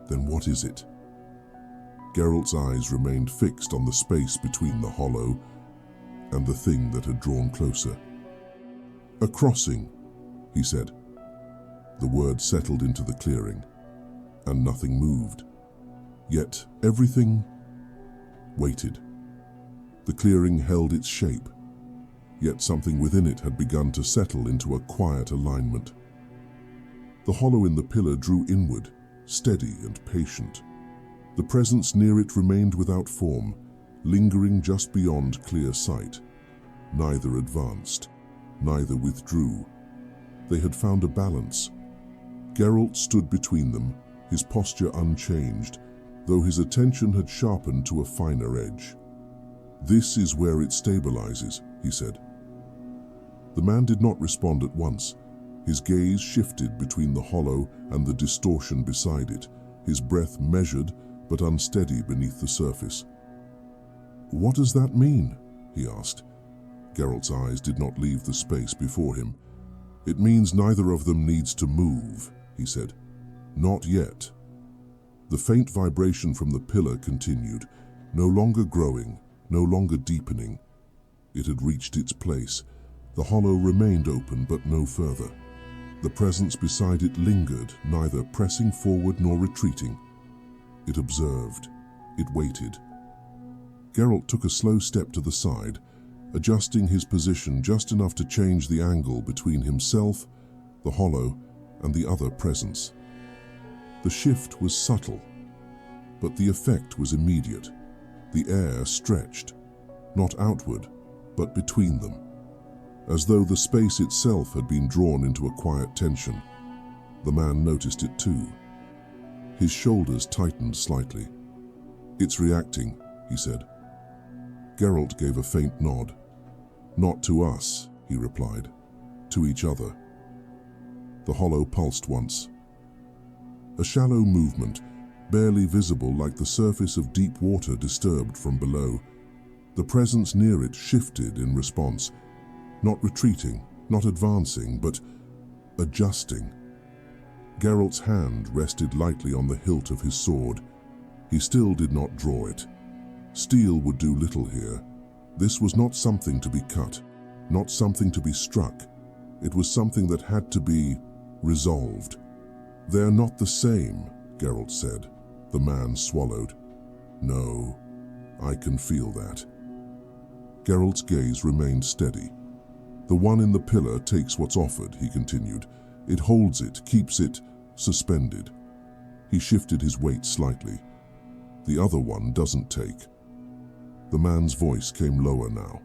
"Then what is it?" Geralt's eyes remained fixed on the space between the hollow. and the thing that had drawn closer. "A crossing," he said. The word settled into the clearing, and nothing moved. Yet everything waited. The clearing held its shape, yet something within it had begun to settle into a quiet alignment. The hollow in the pillar drew inward, steady and patient. The presence near it remained without form, lingering just beyond clear sight. Neither advanced, neither withdrew. They had found a balance. Geralt stood between them, his posture unchanged, though his attention had sharpened to a finer edge. "This is where it stabilizes," he said. The man did not respond at once. His gaze shifted between the hollow and the distortion beside it, his breath measured but unsteady beneath the surface. "What does that mean?" he asked. Geralt's eyes did not leave the space before him. "It means neither of them needs to move," he said. "Not yet." The faint vibration from the pillar continued, no longer growing, no longer deepening. It had reached its place. The hollow remained open, but no further. The presence beside it lingered, neither pressing forward nor retreating. It observed. It waited. Geralt took a slow step to the side, adjusting his position just enough to change the angle between himself, the hollow, and the other presence. The shift was subtle, but the effect was immediate. The air stretched, not outward, but between them, as though the space itself had been drawn into a quiet tension. The man noticed it too. His shoulders tightened slightly. "It's reacting," he said. Geralt gave a faint nod. "Not to us," he replied. "To each other." The hollow pulsed once. A shallow movement, barely visible, like the surface of deep water disturbed from below. The presence near it shifted in response, not retreating, not advancing, but adjusting. Geralt's hand rested lightly on the hilt of his sword. He still did not draw it. Steel would do little here. This was not something to be cut, not something to be struck. It was something that had to be resolved. "They're not the same," Geralt said. The man swallowed. "No, I can feel that." Geralt's gaze remained steady. "The one in the pillar takes what's offered," he continued. "It holds it, keeps it suspended." He shifted his weight slightly. "The other one doesn't take." The man's voice came lower now.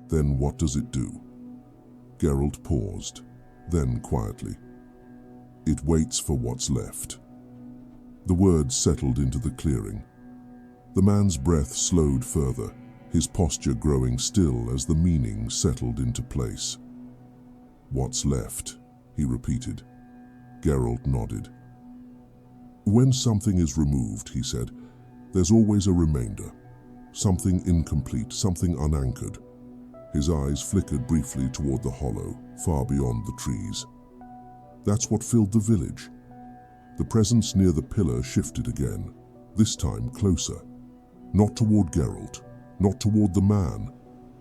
"Then what does it do?" Geralt paused, then quietly. "It waits for what's left." The words settled into the clearing. The man's breath slowed further, his posture growing still as the meaning settled into place. "What's left?" he repeated. Geralt nodded. "When something is removed," he said, "there's always a remainder. Something incomplete, something unanchored." His eyes flickered briefly toward the hollow, far beyond the trees. "That's what filled the village." The presence near the pillar shifted again, this time closer. Not toward Geralt, not toward the man,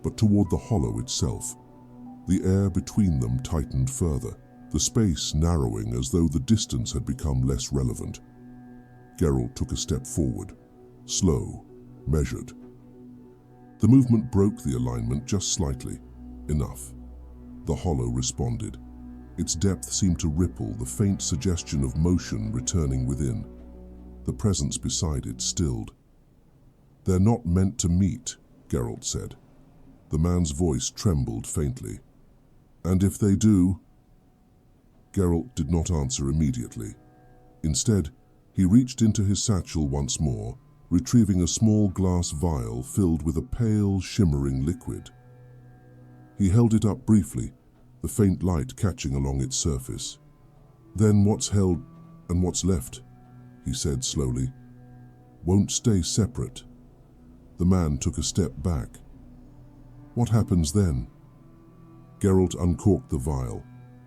but toward the hollow itself. The air between them tightened further, the space narrowing as though the distance had become less relevant. Geralt took a step forward, slow, measured. The movement broke the alignment just slightly, enough. The hollow responded. Its depth seemed to ripple, the faint suggestion of motion returning within. The presence beside it stilled. "They're not meant to meet," Geralt said. The man's voice trembled faintly. "And if they do?" Geralt did not answer immediately. Instead, he reached into his satchel once more, retrieving a small glass vial filled with a pale, shimmering liquid. He held it up briefly, the faint light catching along its surface. "Then what's held and what's left," he said slowly, "won't stay separate." The man took a step back. "What happens then?" Geralt uncorked the vial.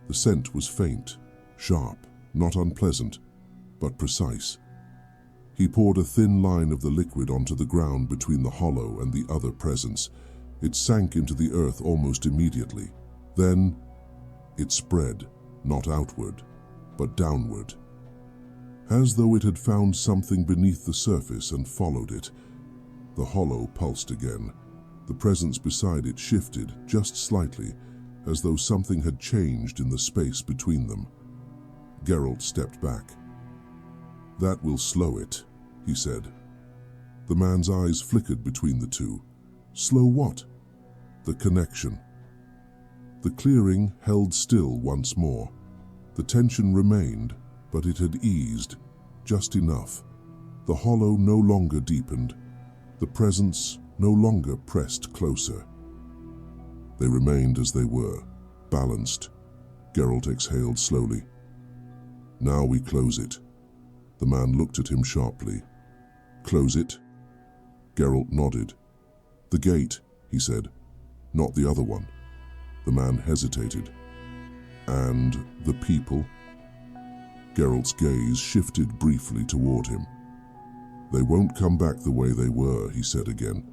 The scent was faint, sharp, not unpleasant, but precise. He poured a thin line of the liquid onto the ground between the hollow and the other presence. It sank into the earth almost immediately. Then, it spread, not outward, but downward. As though it had found something beneath the surface and followed it. The hollow pulsed again. The presence beside it shifted just slightly, as though something had changed in the space between them. Geralt stepped back. "That will slow it," he said. The man's eyes flickered between the two. Slow what? The connection. The clearing held still once more. The tension remained, but it had eased, just enough. The hollow no longer deepened. The presence no longer pressed closer. They remained as they were, balanced. Geralt exhaled slowly. "Now we close it." The man looked at him sharply. "Close it?" Geralt nodded. "The gate," he said, "not the other one." The man hesitated. "And the people?" Geralt's gaze shifted briefly toward him. "They won't come back the way they were," he said again.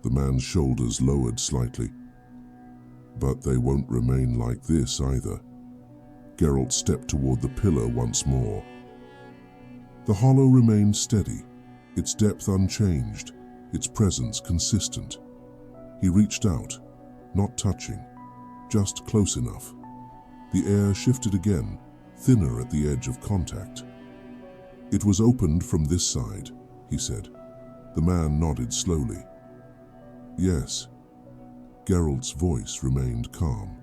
The man's shoulders lowered slightly. "But they won't remain like this either." Geralt stepped toward the pillar once more. The hollow remained steady, its depth unchanged, its presence consistent. He reached out, not touching, just close enough. The air shifted again, thinner at the edge of contact. "It was opened from this side," he said. The man nodded slowly. "Yes." Geralt's voice remained calm.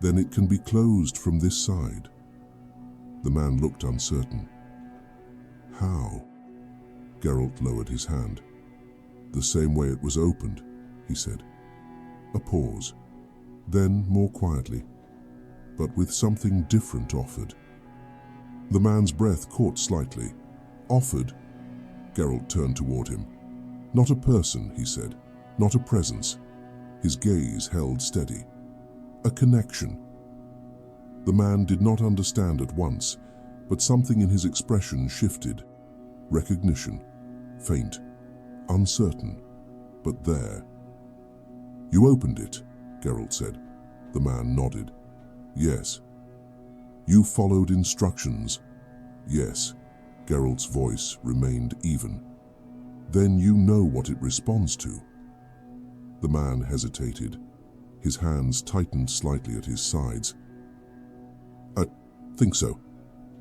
"Then it can be closed from this side." The man looked uncertain. "How?" Geralt lowered his hand. "The same way it was opened," he said. A pause. Then, more quietly, "But with something different offered." The man's breath caught slightly. "Offered?" Geralt turned toward him. "Not a person," he said. "Not a presence." His gaze held steady. "A connection." The man did not understand at once, but something in his expression shifted. Recognition. Faint. Uncertain. But there. "You opened it," Geralt said. The man nodded. "Yes." "You followed instructions?" "Yes." Geralt's voice remained even. "Then you know what it responds to?" The man hesitated. His hands tightened slightly at his sides. "I think so."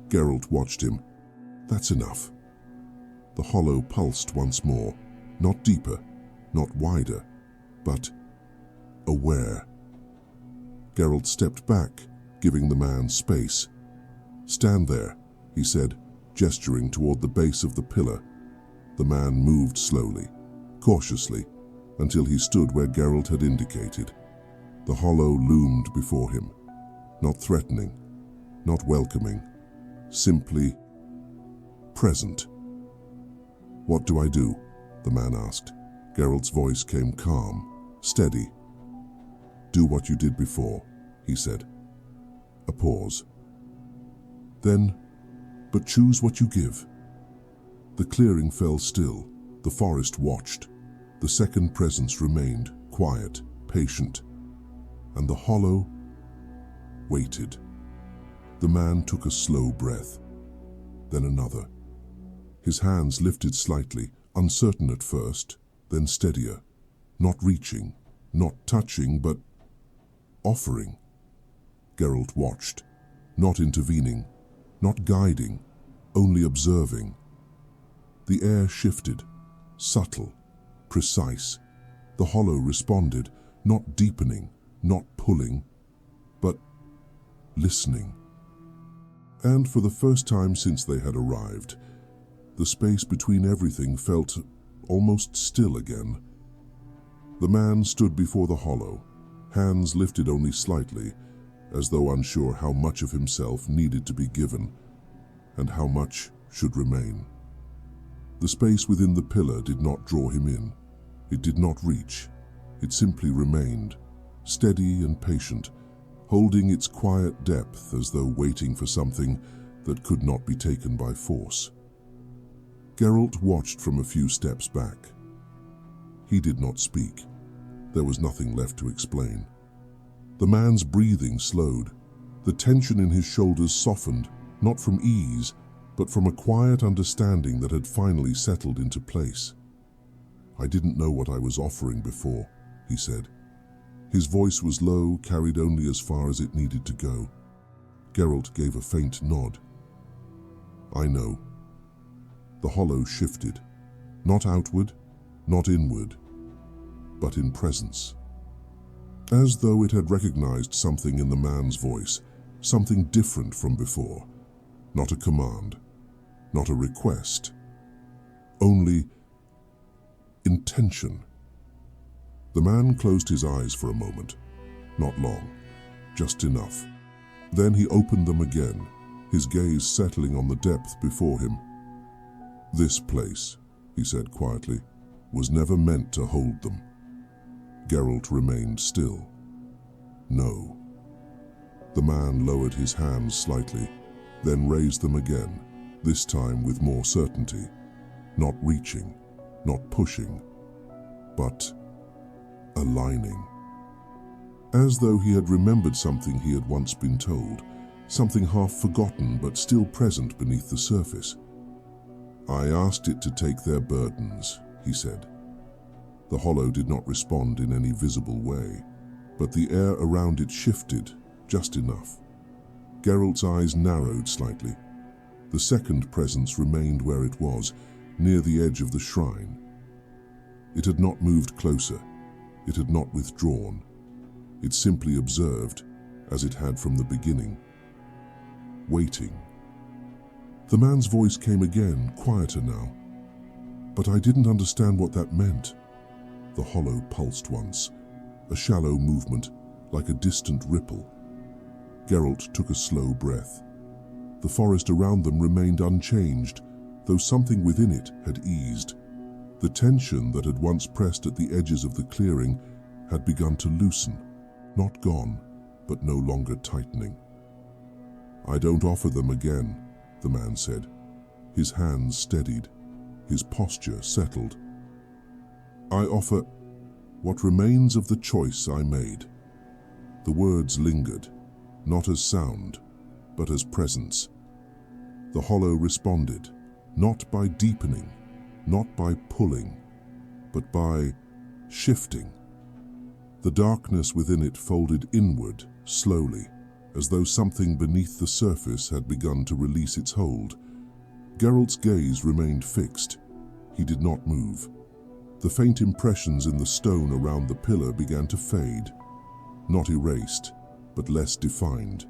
Geralt watched him. "That's enough." The hollow pulsed once more, not deeper, not wider, but aware. Geralt stepped back, giving the man space. "Stand there," he said, gesturing toward the base of the pillar. The man moved slowly, cautiously, until he stood where Geralt had indicated. The hollow loomed before him, not threatening, not welcoming, simply present. "What do I do?" the man asked. Geralt's voice came calm, steady. "Do what you did before," he said. A pause. "Then, but choose what you give." The clearing fell still. The forest watched. The second presence remained, quiet, patient. And the hollow waited. The man took a slow breath, then another. His hands lifted slightly, uncertain at first, then steadier. Not reaching, not touching, but offering. Geralt watched, not intervening, not guiding, only observing. The air shifted, subtle, precise. The hollow responded, not deepening, not pulling, but listening. And for the first time since they had arrived, the space between everything felt almost still again. The man stood before the hollow, hands lifted only slightly, as though unsure how much of himself needed to be given, and how much should remain. The space within the pillar did not draw him in. It did not reach. It simply remained, steady and patient, holding its quiet depth as though waiting for something that could not be taken by force. Geralt watched from a few steps back. He did not speak. There was nothing left to explain. The man's breathing slowed. The tension in his shoulders softened, not from ease, but from a quiet understanding that had finally settled into place. "I didn't know what I was offering before," he said. His voice was low, carried only as far as it needed to go. Geralt gave a faint nod. "I know." The hollow shifted, not outward, not inward, but in presence. As though it had recognized something in the man's voice, something different from before. Not a command, not a request, only intention. The man closed his eyes for a moment. Not long, just enough. Then he opened them again, his gaze settling on the depth before him. "This place," he said quietly, "was never meant to hold them." Geralt remained still. "No." The man lowered his hands slightly, then raised them again, this time with more certainty. Not reaching, not pushing, but aligning. As though he had remembered something he had once been told, something half forgotten but still present beneath the surface. "I asked it to take their burdens," he said. The hollow did not respond in any visible way, but the air around it shifted just enough. Geralt's eyes narrowed slightly. The second presence remained where it was, near the edge of the shrine. It had not moved closer. It had not withdrawn. It simply observed, as it had from the beginning. Waiting. The man's voice came again, quieter now. "But I didn't understand what that meant." The hollow pulsed once, a shallow movement, like a distant ripple. Geralt took a slow breath. The forest around them remained unchanged, though something within it had eased. The tension that had once pressed at the edges of the clearing had begun to loosen, not gone, but no longer tightening. "I don't offer them again," the man said. His hands steadied, his posture settled. "I offer what remains of the choice I made." The words lingered, not as sound, but as presence. The hollow responded, not by deepening, not by pulling, but by shifting. The darkness within it folded inward, slowly, as though something beneath the surface had begun to release its hold. Geralt's gaze remained fixed. He did not move. The faint impressions in the stone around the pillar began to fade, not erased, but less defined.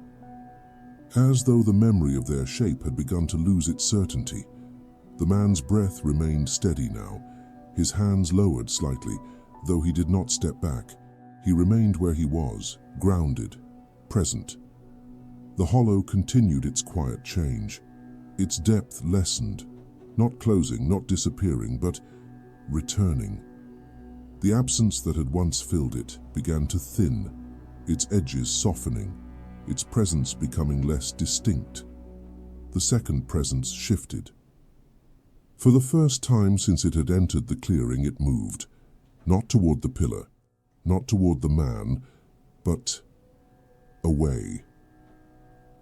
As though the memory of their shape had begun to lose its certainty. The man's breath remained steady now, his hands lowered slightly, though he did not step back. He remained where he was, grounded, present. The hollow continued its quiet change. Its depth lessened, not closing, not disappearing, but returning. The absence that had once filled it began to thin, its edges softening, its presence becoming less distinct. The second presence shifted. For the first time since it had entered the clearing, it moved, not toward the pillar, not toward the man, but away.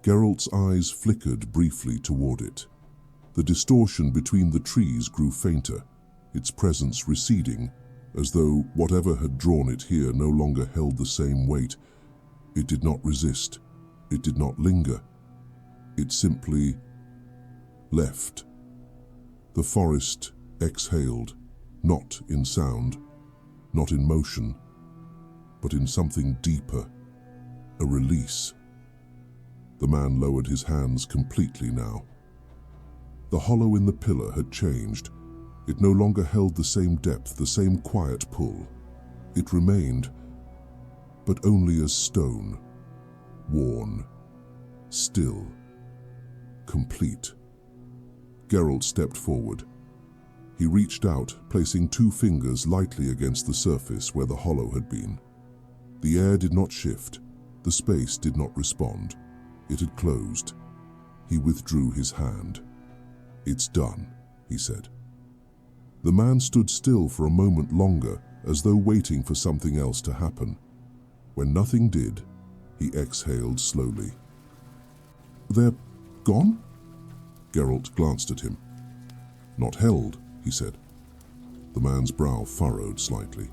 Geralt's eyes flickered briefly toward it. The distortion between the trees grew fainter, its presence receding, as though whatever had drawn it here no longer held the same weight. It did not resist. It did not linger. It simply left. The forest exhaled, not in sound, not in motion, but in something deeper, a release. The man lowered his hands completely now. The hollow in the pillar had changed. It no longer held the same depth, the same quiet pull. It remained, but only as stone, worn, still, complete. Geralt stepped forward. He reached out, placing 2 fingers lightly against the surface where the hollow had been. The air did not shift. The space did not respond. It had closed. He withdrew his hand. "It's done," he said. The man stood still for a moment longer, as though waiting for something else to happen. When nothing did, he exhaled slowly. "They're gone?" Geralt glanced at him. "Not held," he said. The man's brow furrowed slightly.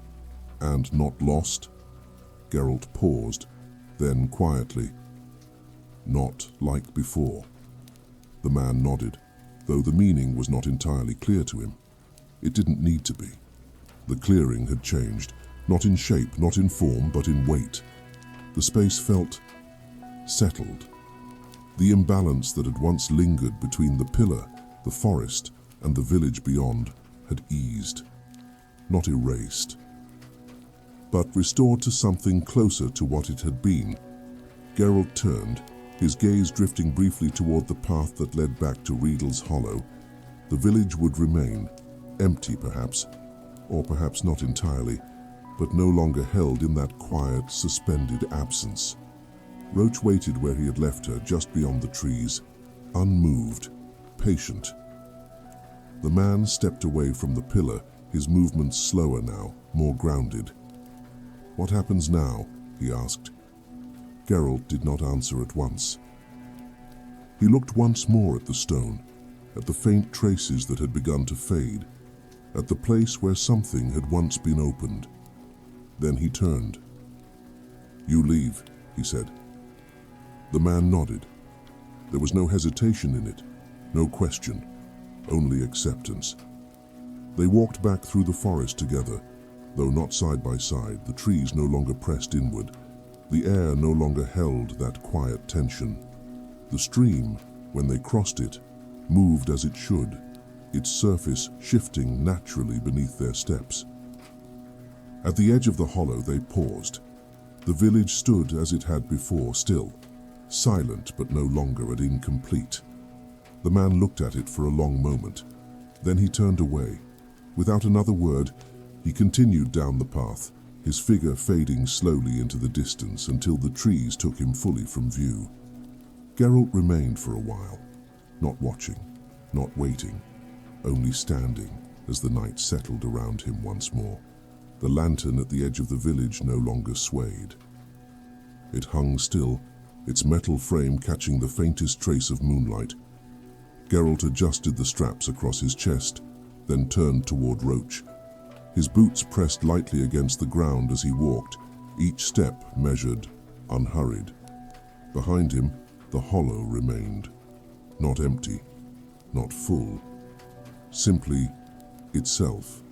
"And not lost?" Geralt paused, then quietly, "Not like before." The man nodded, though the meaning was not entirely clear to him. It didn't need to be. The clearing had changed, not in shape, not in form, but in weight. The space felt settled. The imbalance that had once lingered between the pillar, the forest, and the village beyond had eased. Not erased, but restored to something closer to what it had been. Geralt turned, his gaze drifting briefly toward the path that led back to Riedel's Hollow. The village would remain, empty perhaps, or perhaps not entirely, but no longer held in that quiet, suspended absence. Roach waited where he had left her, just beyond the trees, unmoved, patient. The man stepped away from the pillar, his movements slower now, more grounded. "What happens now?" he asked. Geralt did not answer at once. He looked once more at the stone, at the faint traces that had begun to fade, at the place where something had once been opened. Then he turned. "You leave," he said. The man nodded. There was no hesitation in it, no question, only acceptance. They walked back through the forest together, though not side by side. The trees no longer pressed inward. The air no longer held that quiet tension. The stream, when they crossed it, moved as it should, its surface shifting naturally beneath their steps. At the edge of the hollow they paused. The village stood as it had before, still, silent but no longer and incomplete. The man looked at it for a long moment. Then he turned away. Without another word, he continued down the path, his figure fading slowly into the distance until the trees took him fully from view. Geralt remained for a while, not watching, not waiting, only standing as the night settled around him once more. The lantern at the edge of the village no longer swayed. It hung still, its metal frame catching the faintest trace of moonlight. Geralt adjusted the straps across his chest, then turned toward Roach. His boots pressed lightly against the ground as he walked, each step measured, unhurried. Behind him, the hollow remained. Not empty, not full, simply itself.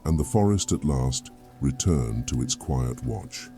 And the forest at last returned to its quiet watch.